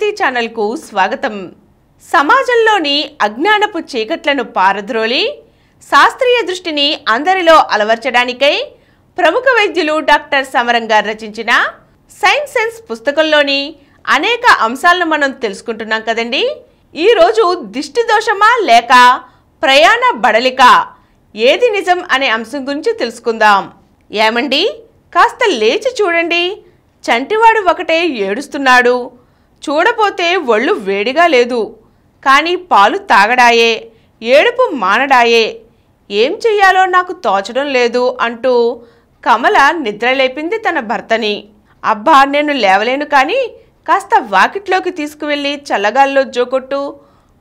ప్రగతి channel కు స్వాగతం. సమాజంలోని అజ్ఞానపు చీకట్లను పారద్రోలి శాస్త్రీయ దృష్టిని అందరిలో అలవర్చడానికై ప్రముఖ వైద్యులు డాక్టర్ సమరం గారు రచించిన సైన్స్ సెన్స్ పుస్తకంలోని అనేక అంశాలను మనం తెలుసుకుంటున్నాం కదండి. ఈ రోజు దిష్టి దోషమా లేక ప్రయాణ బడలిక, ఏది నిజం అనే అంశం గురించి తెలుసుకుందాం. ఏమండి, కాస్త లేచి చూడండి. చంటివాడు ఒకటే ఏడుస్తున్నాడు. చూడపోతే ఒళ్ళు వేడిగా లేదు, కానీ పాలు తాగడాయే, ఏడుపు మానడాయే. ఏం చెయ్యాలో నాకు తోచడం లేదు అంటూ కమల నిద్రలేపింది తన భర్తని. అబ్బా, నేను లేవలేను, కానీ కాస్త వాకిట్లోకి తీసుకువెళ్ళి చల్లగాల్లో జోకొట్టు,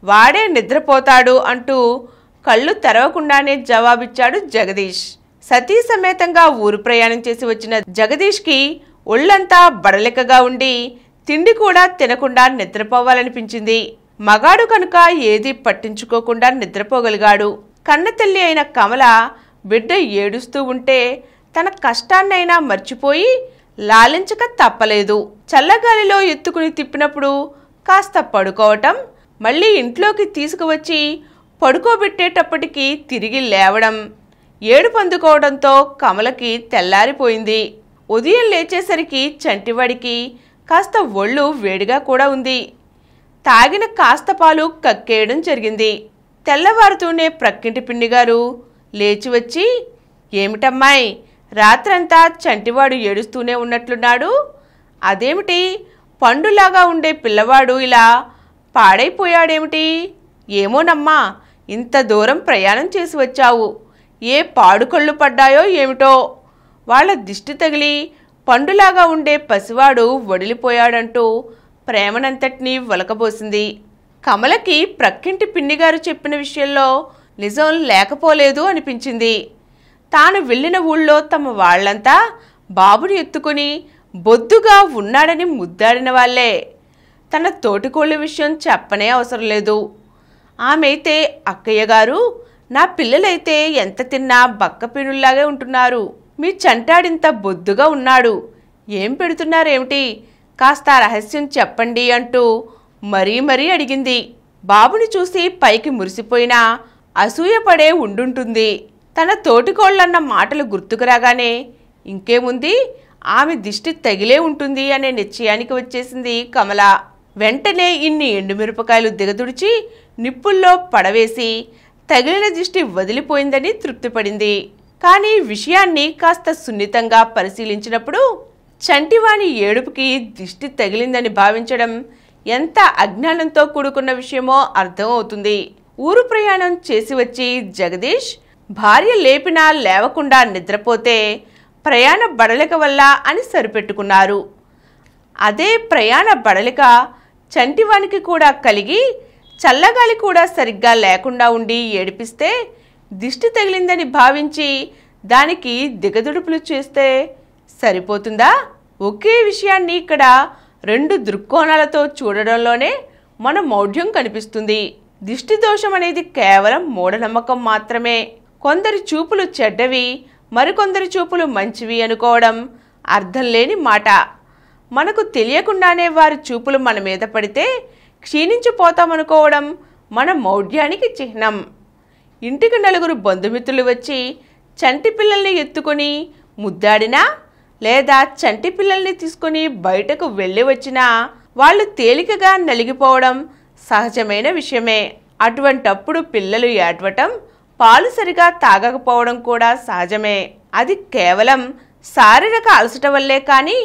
వాడే నిద్రపోతాడు అంటూ కళ్ళు తెరవకుండానే జవాబిచ్చాడు జగదీష్. సతీ సమేతంగా ఊరు ప్రయాణం చేసి వచ్చిన జగదీష్కి ఒళ్ళంతా బడలికగా ఉండి తిండి కూడా తినకుండా నిద్రపోవాలనిపించింది. మగాడు కనుక ఏది పట్టించుకోకుండా నిద్రపోగలిగాడు. కన్నతల్లి అయిన కమల బిడ్డ ఏడుస్తూ ఉంటే తన కష్టాన్నైనా మర్చిపోయి లాలించక తప్పలేదు. చల్లగాలిలో ఎత్తుకుని తిప్పినప్పుడు కాస్త పడుకోవటం, మళ్ళీ ఇంట్లోకి తీసుకువచ్చి పడుకోబెట్టేటప్పటికి తిరిగి లేవడం, ఏడుపు అందుకోవడంతో కమలకి తెల్లారిపోయింది. ఉదయం లేచేసరికి చంటివాడికి కాస్త ఒళ్ళు వేడిగా కూడా ఉంది. తాగిన కాస్త పాలు కక్కేయడం జరిగింది. తెల్లవారుతూనే ప్రక్కింటి పిండిగారు లేచి వచ్చి, ఏమిటమ్మాయి, రాత్రంతా చంటివాడు ఏడుస్తూనే ఉన్నట్లున్నాడు. అదేమిటి, పండులాగా ఉండే పిల్లవాడు ఇలా పాడైపోయాడేమిటి? ఏమోనమ్మా, ఇంత దూరం ప్రయాణం చేసి వచ్చావు, ఏ పాడుకళ్ళు పడ్డాయో ఏమిటో. వాళ్ళ దిష్టి తగిలి పండులాగా ఉండే పసివాడు వడిలిపోయాడంటూ ప్రేమనంతటినీ ఒలకబోసింది. కమలకి ప్రక్కింటి పిన్నిగారు చెప్పిన విషయంలో నిజం లేకపోలేదు అనిపించింది. తాను వెళ్ళిన ఊళ్ళో తమ వాళ్లంతా బాబుని ఎత్తుకుని బొద్దుగా ఉన్నాడని ముద్దాడిన వాళ్లే. తన తోటికోళ్ళ విషయం చెప్పనే అవసరం లేదు. ఆమెైతే, అక్కయ్య గారు, నా పిల్లలైతే ఎంత తిన్నా బక్కపీనుల్లాగే ఉంటున్నారు, మీ చంటాడింత బొద్దుగా ఉన్నాడు, ఏం పెడుతున్నారేమిటి, కాస్త రహస్యం చెప్పండి అంటూ మరీ మరీ అడిగింది. బాబుని చూసి పైకి మురిసిపోయినా అసూయపడే ఉండుంటుంది. తన తోటికోళ్ళన్న మాటలు గుర్తుకు రాగానే ఇంకేముంది, ఆమె దిష్టి తగిలే ఉంటుంది అనే నిశ్చయానికి వచ్చేసింది కమల. వెంటనే ఇన్ని ఎండుమిరపకాయలు దిగదుడిచి నిప్పుల్లో పడవేసి తగిలిన దిష్టి వదిలిపోయిందని తృప్తిపడింది. కానీ విషయాన్ని కాస్త సున్నితంగా పరిశీలించినప్పుడు చంటివాణి ఏడుపుకి దిష్టి తగిలిందని భావించడం ఎంత అజ్ఞానంతో కూడుకున్న విషయమో అర్థం అవుతుంది. ఊరు ప్రయాణం చేసి వచ్చి జగదీష్ భార్య లేపినా లేవకుండా నిద్రపోతే ప్రయాణ బడలిక వల్ల అని సరిపెట్టుకున్నారు. అదే ప్రయాణ బడలిక చంటివానికి కూడా కలిగి చల్లగాలి కూడా సరిగ్గా లేకుండా ఉండి ఏడిపిస్తే దిష్టి తగిలిందని భావించి దానికి దిగదుడుపులు చేస్తే సరిపోతుందా? ఒకే విషయాన్ని ఇక్కడ రెండు దృక్కోణాలతో చూడడంలోనే మన మౌఢ్యం కనిపిస్తుంది. దిష్టి దోషం అనేది కేవలం మూఢనమ్మకం మాత్రమే. కొందరి చూపులు చెడ్డవి, మరికొందరి చూపులు మంచివి అనుకోవడం అర్థం లేని మాట. మనకు తెలియకుండానే వారి చూపులు మన మీద పడితే క్షీణించిపోతామనుకోవడం మన మౌఢ్యానికి చిహ్నం. ఇంటికి నలుగురు బంధుమిత్రులు వచ్చి చంటి పిల్లల్ని ఎత్తుకొని ముద్దాడినా లేదా చంటి పిల్లల్ని తీసుకుని బయటకు వెళ్ళి వచ్చినా వాళ్ళు తేలికగా నలిగిపోవడం సహజమైన విషయమే. అటువంటప్పుడు పిల్లలు ఏడవటం, పాలు సరిగా తాగకపోవడం కూడా సహజమే. అది కేవలం శారీరక అలసట వల్లే కానీ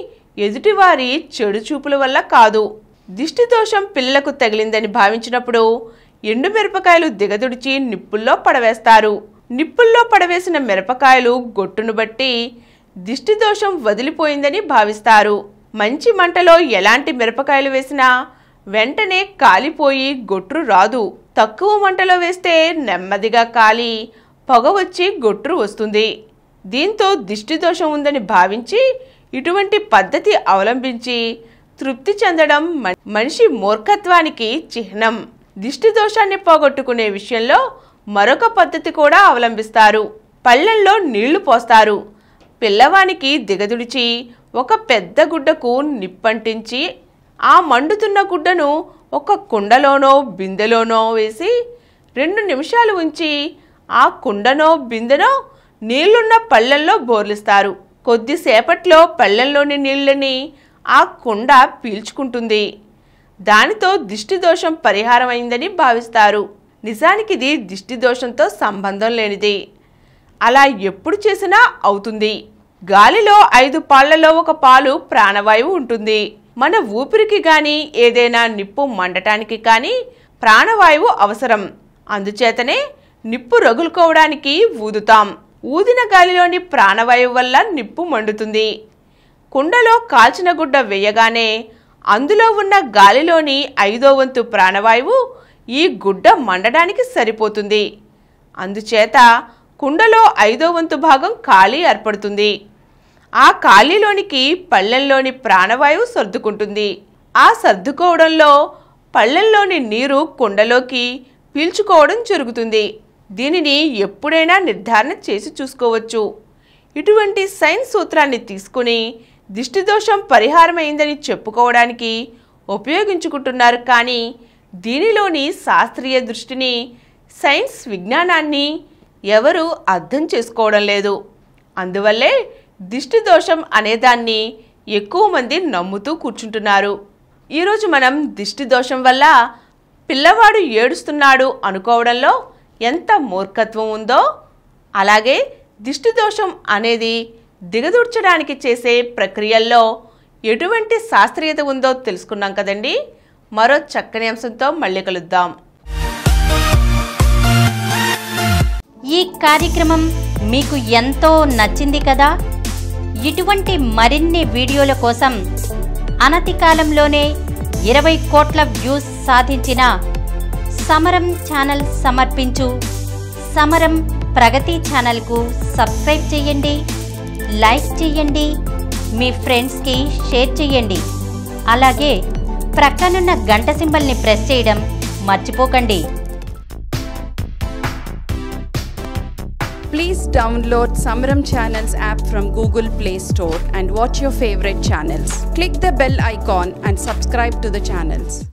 ఎదుటివారి చెడు చూపుల వల్ల కాదు. దిష్టి దోషం పిల్లలకు తగిలిందని భావించినప్పుడు ఎండుమిరపకాయలు దిగదుడిచి నిప్పుల్లో పడవేస్తారు. నిప్పుల్లో పడవేసిన మిరపకాయలు గొట్టును బట్టి దిష్టి దోషం వదిలిపోయిందని భావిస్తారు. మంచి మంటలో ఎలాంటి మిరపకాయలు వేసినా వెంటనే కాలిపోయి గొట్రు రాదు. తక్కువ మంటలో వేస్తే నెమ్మదిగా కాలి పొగ వచ్చి గొట్రు వస్తుంది. దీంతో దిష్టి దోషం ఉందని భావించి ఇటువంటి పద్ధతి అవలంబించి తృప్తి చెందడం మనిషి మూర్ఖత్వానికి చిహ్నం. దిష్టి దోషాన్ని పోగొట్టుకునే విషయంలో మరొక పద్ధతి కూడా అవలంబిస్తారు. పళ్ళెల్లో నీళ్లు పోస్తారు. పిల్లవానికి దిగదుడిచి ఒక పెద్ద గుడ్డకు నిప్పంటించి ఆ మండుతున్న గుడ్డను ఒక కుండలోనో బిందెలోనో వేసి 2 నిమిషాలు ఉంచి ఆ కుండనో బిందెనో నీళ్లున్న పళ్ళెంలో బోర్లిస్తారు. కొద్దిసేపట్లో పళ్ళెంలోని నీళ్ళని ఆ కుండ పీల్చుకుంటుంది. దానితో దిష్టి దోషం పరిహారం అయిందని భావిస్తారు. నిజానికి ఇది దిష్టి దోషంతో సంబంధం లేనిది. అలా ఎప్పుడు చేసినా అవుతుంది. గాలిలో 5 పాళ్లలో 1 పాలు ప్రాణవాయువు ఉంటుంది. మన ఊపిరికి కానీ ఏదైనా నిప్పు మండటానికి కానీ ప్రాణవాయువు అవసరం. అందుచేతనే నిప్పు రగులుకోవడానికి ఊదుతాం. ఊదిన గాలిలోని ప్రాణవాయువు వల్ల నిప్పు మండుతుంది. కుండలో కాల్చిన గుడ్డ వేయగానే అందులో ఉన్న గాలిలోని 5వ వంతు ప్రాణవాయువు ఈ గుడ్డ మండడానికి సరిపోతుంది. అందుచేత కుండలో 5వ వంతు భాగం ఖాళీ ఏర్పడుతుంది. ఆ ఖాళీలోనికి పళ్ళెంలోని ప్రాణవాయువు సర్దుకుంటుంది. ఆ సర్దుకోవడంలో పళ్ళెంలోని నీరు కుండలోకి పీల్చుకోవడం జరుగుతుంది. దీనిని ఎప్పుడైనా నిర్ధారణ చేసి చూసుకోవచ్చు. ఇటువంటి సైన్స్ సూత్రాన్ని తీసుకుని దిష్టిదోషం పరిహారమైందని చెప్పుకోవడానికి ఉపయోగించుకుంటున్నారు. కానీ దీనిలోని శాస్త్రీయ దృష్టిని, సైన్స్ విజ్ఞానాన్ని ఎవరూ అర్థం చేసుకోవడం లేదు. అందువల్లే దిష్టిదోషం అనేదాన్ని ఎక్కువ మంది నమ్ముతూ కూర్చుంటున్నారు. ఈరోజు మనం దిష్టిదోషం వల్ల పిల్లవాడు ఏడుస్తున్నాడు అనుకోవడంలో ఎంత మూర్ఖత్వం ఉందో, అలాగే దిష్టిదోషం అనేది దిగదూర్చడానికి చేసే ప్రక్రియల్లో ఎటువంటి శాస్త్రీయత ఉందో తెలుసుకున్నాం కదండి. మరో చక్కని అంశంతో మళ్ళీ కలుద్దాం. ఈ కార్యక్రమం మీకు ఎంతో నచ్చింది కదా. ఇటువంటి మరిన్ని వీడియోల కోసం అనతి కాలంలోనే 20 కోట్ల వ్యూస్ సాధించిన సమరం ఛానల్ సమర్పించు సమరం ప్రగతి ఛానల్కు సబ్స్క్రైబ్ చేయండి, లైక్ చేయండి, మీ ఫ్రెండ్స్కి షేర్ చేయండి. అలాగే ప్రక్కనున్న గంట సింబల్ని ప్రెస్ చేయడం మర్చిపోకండి. Please download Samaram Channels app from Google Play Store and watch your favorite channels. Click the bell icon and subscribe to the channels.